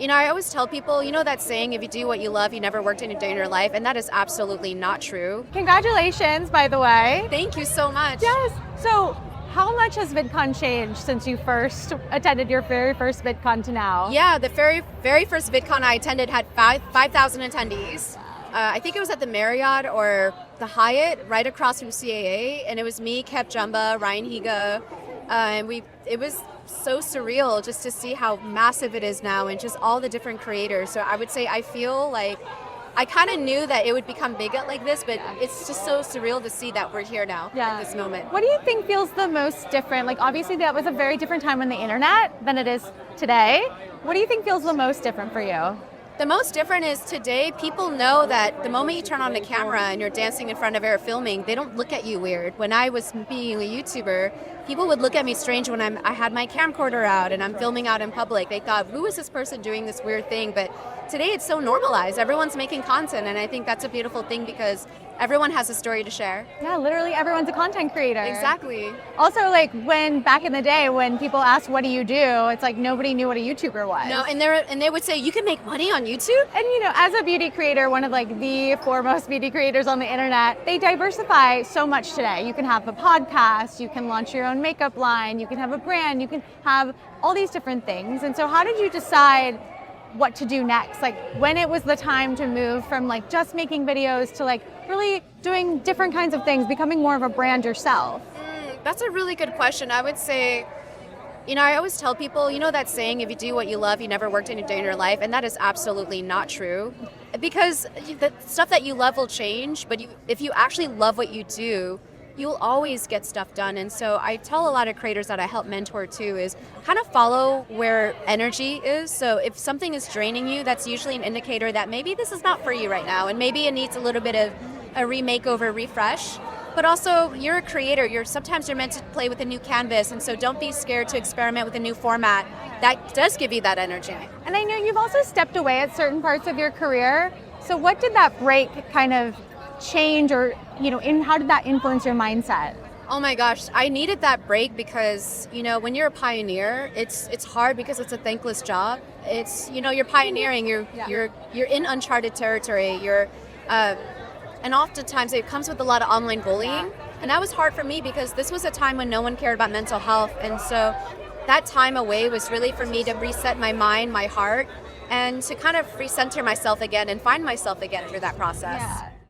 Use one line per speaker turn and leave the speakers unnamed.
I always tell people, that saying, if you do what you love, you never worked in a day in your life, and that is absolutely not true.
Congratulations, by the way.
Thank you so much.
Yes. So how much has VidCon changed since you first attended your very first VidCon to now?
Yeah, the very first VidCon I attended had 5,000 attendees. I think it was at the Marriott or the Hyatt, right across from CAA, and it was me, Kep Jumba, Ryan Higa, and it was so surreal just to see how massive it is now and just all the different creators. So I would say I feel like I kind of knew that it would become big like this, but it's just so surreal to see that we're here now at this moment.
What do you think feels the most different? Like, obviously that was a very different time on the internet than it is today. What do you think feels the most different for you?
The most different is today people know that the moment you turn on the camera and you're dancing in front of air filming, they don't look at you weird. When I was being a YouTuber, people would look at me strange when I had my camcorder out and I'm filming out in public. They thought, who is this person doing this weird thing? But today it's so normalized. Everyone's making content, and I think that's a beautiful thing because everyone has a story to share.
Yeah, literally everyone's a content creator.
Exactly.
Also, like when back in the day when people asked, what do you do? It's like nobody knew what a YouTuber was.
No, and they would say, you can make money on YouTube?
And as a beauty creator, one of like the foremost beauty creators on the internet, they diversify so much today. You can have a podcast, you can launch your own makeup line, you can have a brand, you can have all these different things. And so how did you decide what to do next? Like when it was the time to move from like just making videos to like really doing different kinds of things, becoming more of a brand yourself?
That's a really good question. I would say, I always tell people, that saying, if you do what you love, you never worked in a day in your life, and that is absolutely not true. Because the stuff that you love will change, but if you actually love what you do, you'll always get stuff done. And so I tell a lot of creators that I help mentor too is kind of follow where energy is. So if something is draining you, that's usually an indicator that maybe this is not for you right now, and maybe it needs a little bit of a remakeover, refresh. But also, you're a creator. Sometimes you're meant to play with a new canvas, and so don't be scared to experiment with a new format. That does give you that energy.
And I know you've also stepped away at certain parts of your career. So what did that break kind of change, or how did that influence your mindset?
Oh my gosh, I needed that break because when you're a pioneer, it's hard because it's a thankless job. It's you're pioneering, you're in uncharted territory. And oftentimes it comes with a lot of online bullying, and that was hard for me because this was a time when no one cared about mental health, and so that time away was really for me to reset my mind, my heart, and to kind of recenter myself again and find myself again through that process.
Yeah.